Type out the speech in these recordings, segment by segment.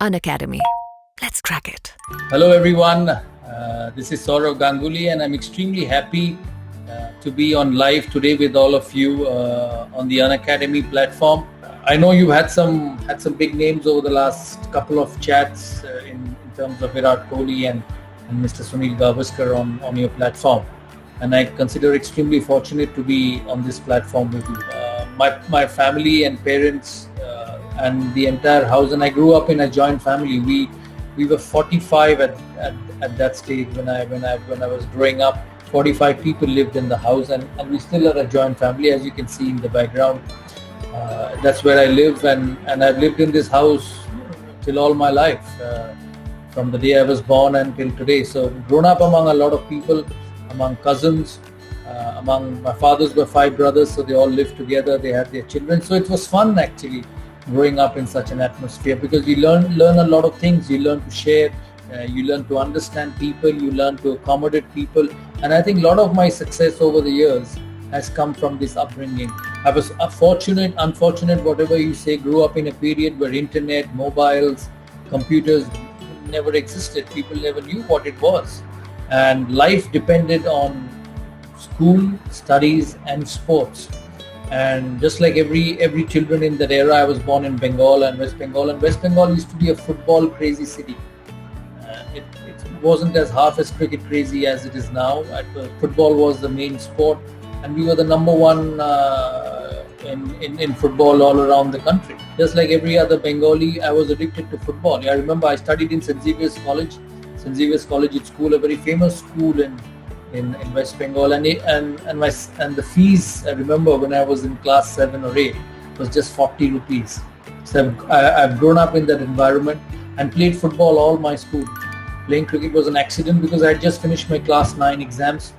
Unacademy. Let's crack it. Hello everyone, this is Sourav Ganguly and I'm extremely happy to be on live today with all of you on the Unacademy platform. I know you've had some big names over the last couple of chats in terms of Virat Kohli and Mr. Sunil Gavaskar on your platform, and I consider extremely fortunate to be on this platform with you. My family and parents and the entire house, and I grew up in a joint family. We were 45 at that stage when I was growing up. 45 people lived in the house, and we still are a joint family, as you can see in the background. That's where I live, and I've lived in this house till all my life, from the day I was born until today. So grown up among a lot of people, among cousins, among my fathers were 5 brothers, so they all lived together. They had their children, so it was fun actually growing up in such an atmosphere, because you learn a lot of things. You learn to share, you learn to understand people, you learn to accommodate people, and I think a lot of my success over the years has come from this upbringing. I was unfortunate, whatever you say, grew up in a period where internet, mobiles, computers never existed. People never knew what it was, and life depended on school, studies and sports. And just like every children in that era, I was born in Bengal and West Bengal used to be a football crazy city. It wasn't as half as cricket crazy as it is now. Football was the main sport, and we were the number one in football all around the country. Just like every other Bengali, I was addicted to football. I remember I studied in St. Xavier's College at school, a very famous school in West Bengal, and the fees, I remember when I was in class 7 or 8, was just 40 rupees. So I've grown up in that environment and played football all my school. Playing cricket was an accident because I had just finished my class 9 exams,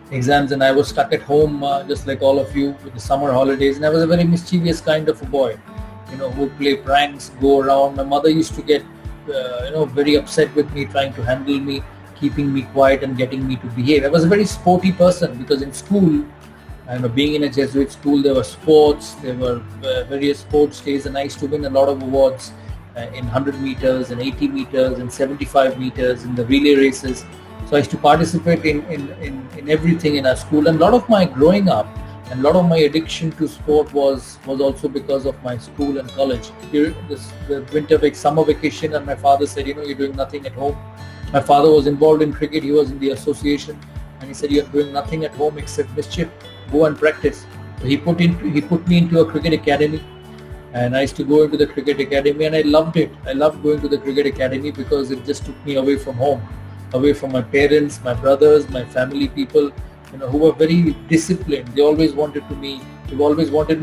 and I was stuck at home just like all of you with the summer holidays, and I was a very mischievous kind of a boy, who would play pranks, go around. My mother used to get very upset with me, trying to handle me, keeping me quiet and getting me to behave. I was a very sporty person because in school, being in a Jesuit school, there were sports, there were various sports days, and I used to win a lot of awards in 100 meters and 80 meters and 75 meters in the relay races. So I used to participate in everything in our school, and a lot of my growing up and a lot of my addiction to sport was also because of my school and college. The summer vacation, and my father said, you're doing nothing at home. My father was involved in cricket. He was in the association, and he said, "You're doing nothing at home except mischief. Go and practice." So he put me into a cricket academy, and I used to go into the cricket academy, and I loved it. I loved going to the cricket academy because it just took me away from home, away from my parents, my brothers, my family people, who were very disciplined. They always wanted me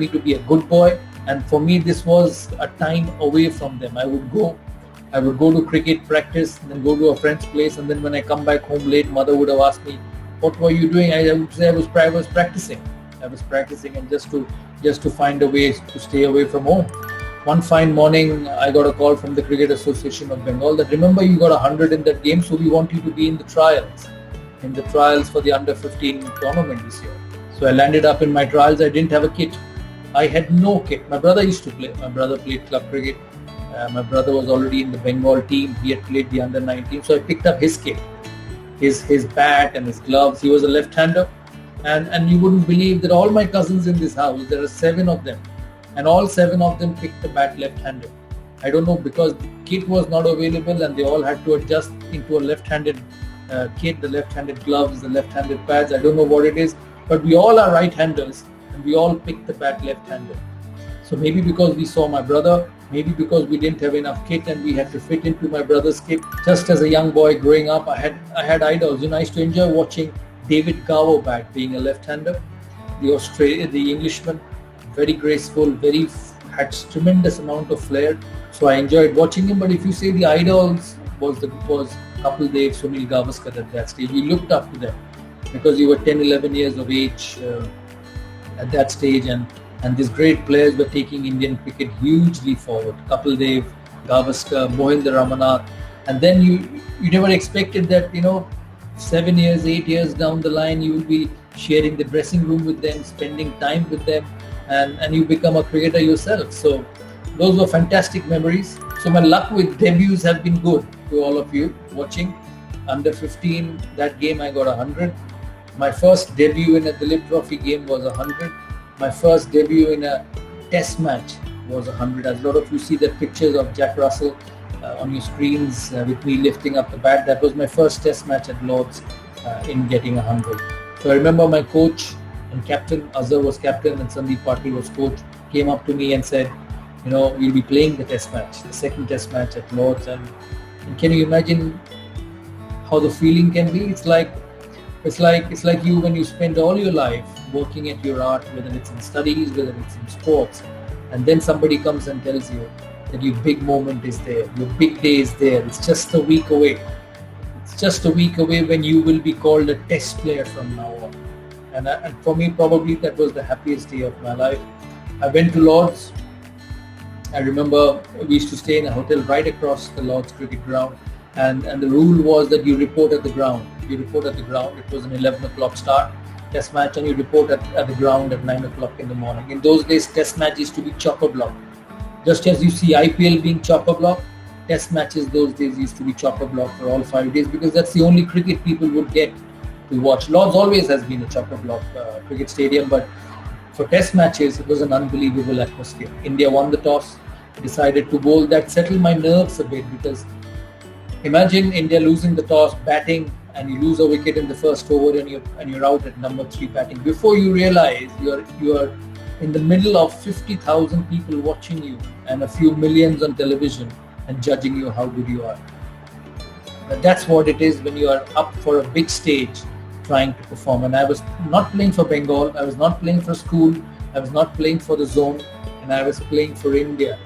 to be a good boy, and for me, this was a time away from them. I would go to cricket practice, and then go to a friend's place, and then when I come back home late, mother would have asked me, "What were you doing?" I would say I was practicing. I was practicing, and just to find a way to stay away from home. One fine morning, I got a call from the Cricket Association of Bengal that, "Remember, you got 100 in that game, so we want you to be in the trials for the under 15 tournament this year." So I landed up in my trials. I didn't have a kit. I had no kit. My brother used to play. My brother played club cricket. My brother was already in the Bengal team. He had played the under 19, so I picked up his kit, his bat and his gloves. He was a left-hander, and you wouldn't believe that all my cousins in this house, there are 7 of them, and all 7 of them picked the bat left-handed. I don't know, because the kit was not available, and they all had to adjust into a left-handed kit, the left-handed gloves, the left-handed pads. I don't know what it is, but we all are right-handers, and we all picked the bat left-handed. So maybe because we saw my brother, maybe because we didn't have enough kit and we had to fit into my brother's kit. Just as a young boy growing up, I had idols. I used to enjoy watching David Gower bat, being a left-hander, the Englishman, very graceful, had tremendous amount of flair. So I enjoyed watching him. But if you say the idols was Kapil Dev, Sunil Gavaskar at that stage, we looked up to them because you were 10, 11 years of age at that stage, and these great players were taking Indian cricket hugely forward. Kapil Dev, Gavaskar, Mohinder Ramanath, and then you never expected that 7 years, 8 years down the line you will be sharing the dressing room with them, spending time with them, and you become a cricketer yourself. So those were fantastic memories. So my luck with debuts have been good to all of you watching. Under 15, that game I got 100. My first debut in a Dilip Trophy game was 100. My first debut in a test match was 100. As a lot of you see the pictures of Jack Russell on your screens with me lifting up the bat. That was my first test match at Lord's in getting 100. So I remember my coach and captain, Azhar was captain and Sandeep Patil was coach, came up to me and said, you'll be playing the test match, the second test match at Lord's. And can you imagine how the feeling can be? It's like you when you spend all your life working at your art, whether it's in studies, whether it's in sports, and then somebody comes and tells you that your big moment is there, your big day is there. It's just a week away. It's just a week away when you will be called a test player from now on. And for me, probably that was the happiest day of my life. I went to Lord's. I remember we used to stay in a hotel right across the Lord's cricket ground, and the rule was that you report at the ground. It was an 11 o'clock start test match, and you report at the ground at 9 o'clock in the morning. In those days, test match used to be chopper block. Just as you see IPL being chopper block, test matches those days used to be chopper block for all 5 days, because that's the only cricket people would get to watch. Lord's always has been a chopper block cricket stadium, but for test matches, it was an unbelievable atmosphere. India won the toss, decided to bowl. That settled my nerves a bit, because imagine India losing the toss, batting, and you lose a wicket in the first over, and you're out at number 3 batting. Before you realize, you are in the middle of 50,000 people watching you and a few millions on television and judging you how good you are. That's what it is when you are up for a big stage trying to perform. And I was not playing for Bengal, I was not playing for school, I was not playing for the zone, and I was playing for India.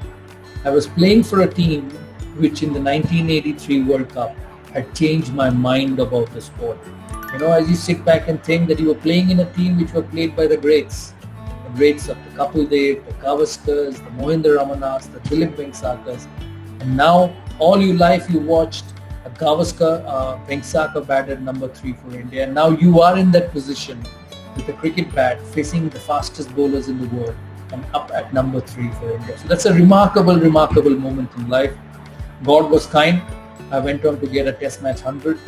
I was playing for a team which in the 1983 World Cup had changed my mind about the sport. As you sit back and think that you were playing in a team which were played by the greats of the Kapil Dev, the Gavaskars, the Mohinder Ramanaths, the Dilip Vengsakars, and now all your life you watched a Gavaskar, Vengsakar bat at number 3 for India, and now you are in that position with a cricket bat facing the fastest bowlers in the world and up at number 3 for India. So that's a remarkable moment in life. God was kind. I went on to get a test match 100.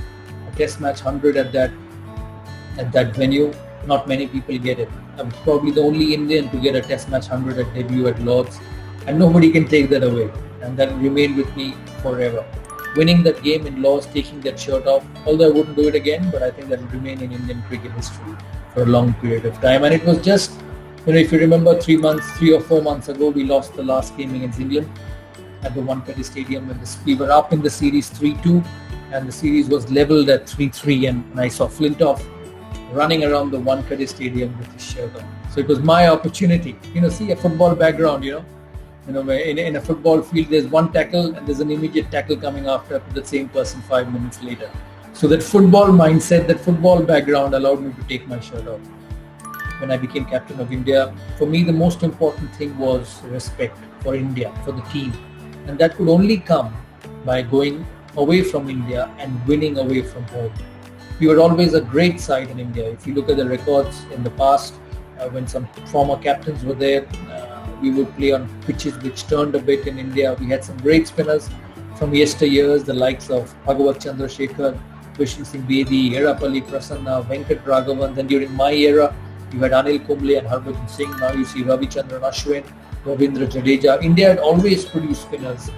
A test match 100 at that venue. Not many people get it. I'm probably the only Indian to get a test match 100 at debut at Lord's, and nobody can take that away. And that remained with me forever. Winning that game in Lord's, taking that shirt off, although I wouldn't do it again, but I think that will remain in Indian cricket history for a long period of time. And it was just, if you remember 3 or 4 months ago, we lost the last game against England at the Wankhede Stadium when we were up in the series 3-2, and the series was leveled at 3-3, and I saw Flintoff running around the Wankhede Stadium with his shirt on. So it was my opportunity. See a football background, in a football field there's one tackle and there's an immediate tackle coming after the same person 5 minutes later. So that football mindset, that football background allowed me to take my shirt off. When I became captain of India, for me the most important thing was respect for India, for the team. And that could only come by going away from India and winning away from home. We were always a great side in India. If you look at the records in the past, when some former captains were there, we would play on pitches which turned a bit in India. We had some great spinners from yesteryears, the likes of Bhagavat Chandrasekhar, Vishnu Singh Bedi, Yerapalli Prasanna, Venkat Raghavan. Then during my era, you had Anil Kumble and Harbhajan Singh. Now you see Ravichandran Ashwin, Ravindra Jadeja. India had always produced spinners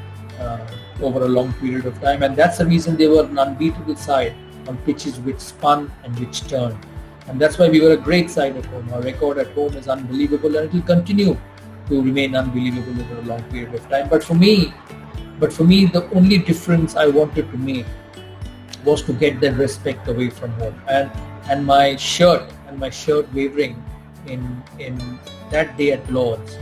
over a long period of time, and that's the reason they were an unbeatable side on pitches which spun and which turned. And that's why we were a great side at home. Our record at home is unbelievable, and it will continue to remain unbelievable over a long period of time. But for me, the only difference I wanted to make was to get that respect away from home. And my shirt wavering in that day at Lord's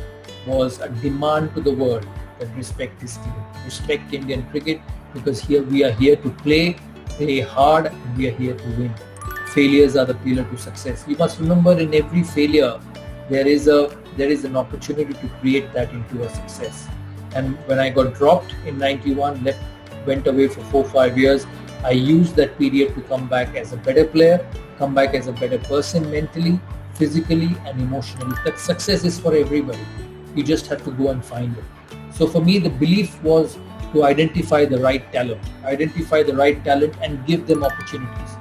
was a demand to the world that respect is due. Respect Indian cricket, because here we are here to play hard, and we are here to win. Failures are the pillar to success. You must remember, in every failure there is an opportunity to create that into a success. And when I got dropped in 91, went away for 4-5 years, I used that period to come back as a better player, come back as a better person mentally, physically and emotionally. That success is for everybody. You just have to go and find it. So for me, the belief was to identify the right talent, and give them opportunities.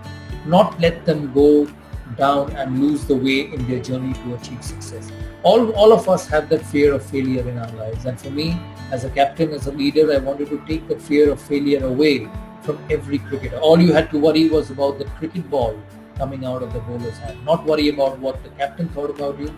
Not let them go down and lose the way in their journey to achieve success. All of us have that fear of failure in our lives. And for me, as a captain, as a leader, I wanted to take the fear of failure away from every cricketer. All you had to worry was about the cricket ball coming out of the bowler's hand. Not worry about what the captain thought about you,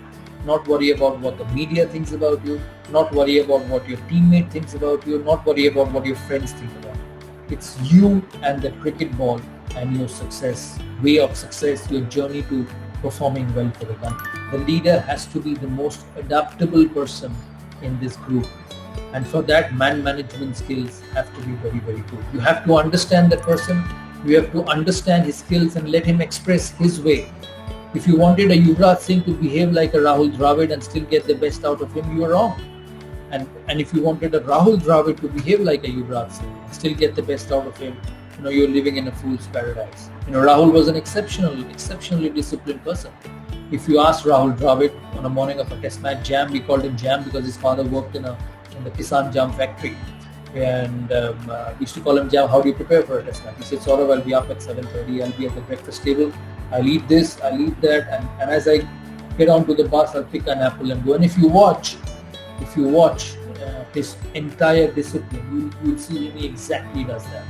not worry about what the media thinks about you, not worry about what your teammate thinks about you, not worry about what your friends think about you. It's you and the cricket ball and your success, way of success, your journey to performing well for the country. The leader has to be the most adaptable person in this group. And for that, man management skills have to be very, very good. You have to understand that person. You have to understand his skills and let him express his way. If you wanted a Yuvraj Singh to behave like a Rahul Dravid and still get the best out of him, you are wrong. And if you wanted a Rahul Dravid to behave like a Yuvraj Singh and still get the best out of him, you're living in a fool's paradise. Rahul was an exceptionally disciplined person. If you ask Rahul Dravid on a morning of a test match, Jam, we called him Jam because his father worked in the Kisan Jam factory. And we used to call him Jam, how do you prepare for a test match? He said, Sourav, I'll be up at 7:30, I'll be at the breakfast table, I'll eat this, I'll eat that, and as I get onto the bus, I'll pick an apple and go. And if you watch his entire discipline, you'll see he exactly does that.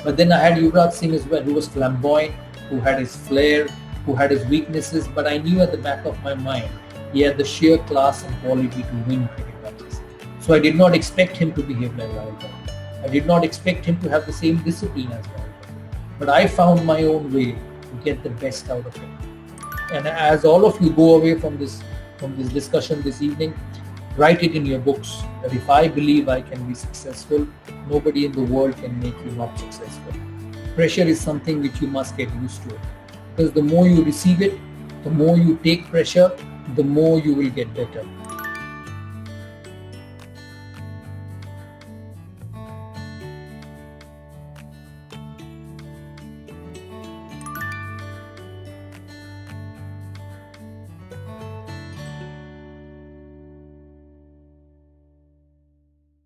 But then I had Yuvraj Singh as well, who was flamboyant, who had his flair, who had his weaknesses, but I knew at the back of my mind, he had the sheer class and quality to win cricket matches. So I did not expect him to behave like Rahul Dravid. I did not expect him to have the same discipline as Rahul Dravid. But I found my own way to get the best out of him. And as all of you go away from this discussion this evening, write it in your books that if I believe I can be successful, nobody in the world can make you not successful. Pressure is something which you must get used to. Because the more you receive it, the more you take pressure, the more you will get better.